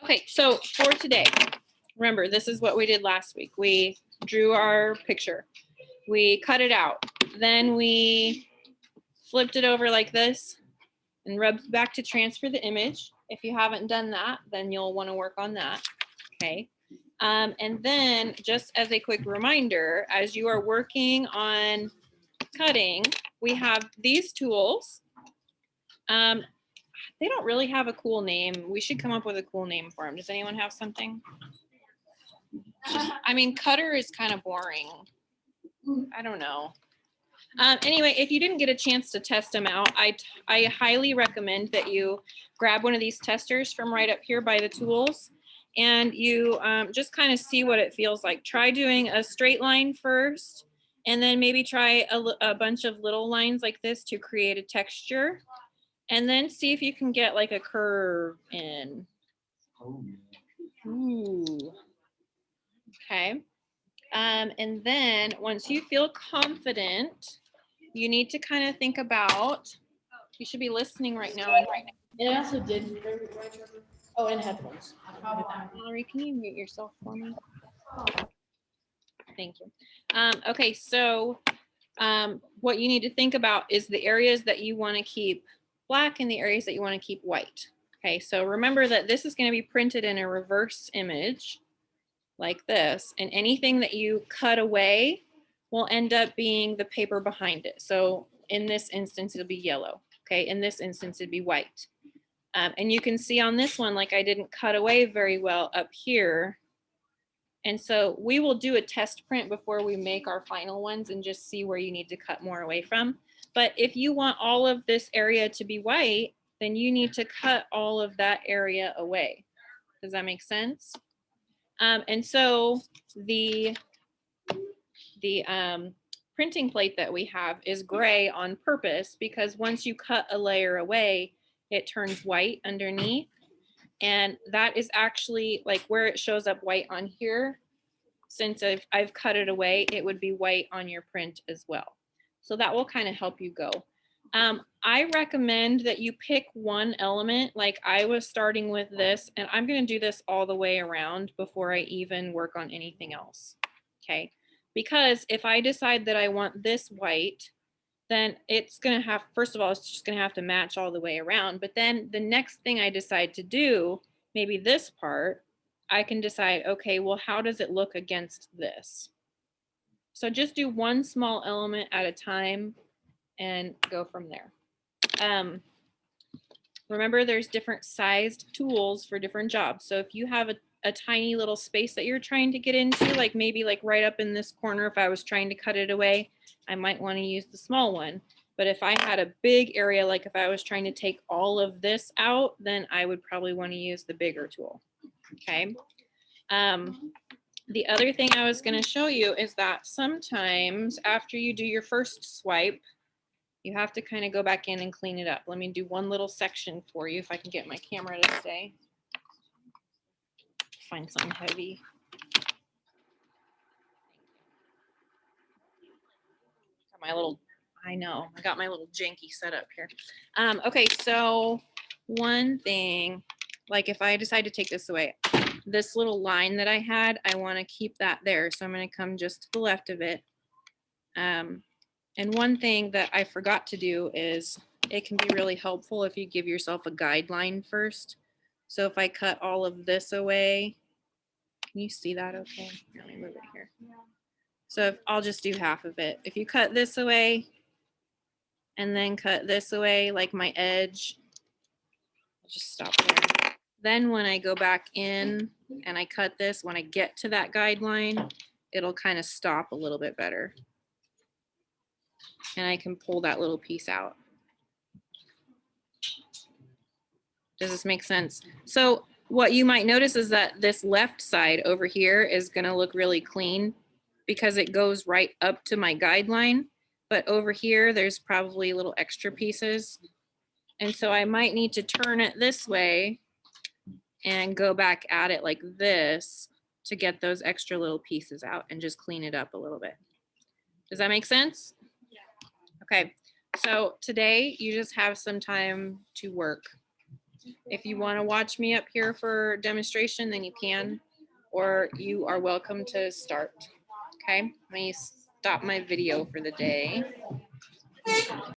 Okay, so for today, remember, this is what we did last week. We drew our picture. We cut it out. Then we flipped it over like this and rubbed back to transfer the image. If you haven't done that, then you'll want to work on that. Okay. And then just as a quick reminder, as you are working on cutting, we have these tools. They don't really have a cool name. We should come up with a cool name for them. Does anyone have something? I mean, cutter is kind of boring. I don't know. Anyway, if you didn't get a chance to test them out, I highly recommend that you grab one of these testers from right up here by the tools, and you just kind of see what it feels like. Try doing a straight line first, and then maybe try a bunch of little lines like this to create a texture, and then see if you can get like a curve in. Ooh. Okay. And then once you feel confident, you need to kind of think about, you should be listening right now. And I also did, oh, and headphones. Valerie, can you mute yourself for me? Thank you. Okay, so what you need to think about is the areas that you want to keep black and the areas that you want to keep white. Okay, so remember that this is going to be printed in a reverse image like this, and anything that you cut away will end up being the paper behind it. So in this instance, it'll be yellow. Okay, in this instance, it'd be white. And you can see on this one, like I didn't cut away very well up here. And so we will do a test print before we make our final ones and just see where you need to cut more away from. But if you want all of this area to be white, then you need to cut all of that area away. Does that make sense? And so the printing plate that we have is gray on purpose because once you cut a layer away, it turns white underneath. And that is actually like where it shows up white on here. Since I've cut it away, it would be white on your print as well. So that will kind of help you go. I recommend that you pick one element. Like I was starting with this, and I'm going to do this all the way around before I even work on anything else. Okay. Because if I decide that I want this white, then it's going to have, first of all, it's just going to have to match all the way around. But then the next thing I decide to do, maybe this part, I can decide, okay, well, how does it look against this? So just do one small element at a time and go from there. Remember, there's different sized tools for different jobs. So if you have a tiny little space that you're trying to get into, like maybe like right up in this corner, if I was trying to cut it away, I might want to use the small one. But if I had a big area, like if I was trying to take all of this out, then I would probably want to use the bigger tool. Okay. The other thing I was going to show you is that sometimes after you do your first swipe, you have to kind of go back in and clean it up. Let me do one little section for you if I can get my camera to stay. Find something heavy. Got my little, I know, I got my little janky setup here. Okay, so one thing, like if I decide to take this away, this little line that I had, I want to keep that there. So I'm going to come just to the left of it. And one thing that I forgot to do is it can be really helpful if you give yourself a guideline first. So if I cut all of this away, can you see that okay? Let me move it here. So if, I'll just do half of it. If you cut this away and then cut this away, like my edge, I'll just stop there. Then when I go back in and I cut this, when I get to that guideline, it'll kind of stop a little bit better. And I can pull that little piece out. Does this make sense? So what you might notice is that this left side over here is going to look really clean because it goes right up to my guideline. But over here, there's probably little extra pieces. And so I might need to turn it this way and go back at it like this to get those extra little pieces out and just clean it up a little bit. Does that make sense? Yeah. Okay, so today you just have some time to work. If you want to watch me up here for demonstration, then you can, or you are welcome to start. Okay, let me stop my video for the day.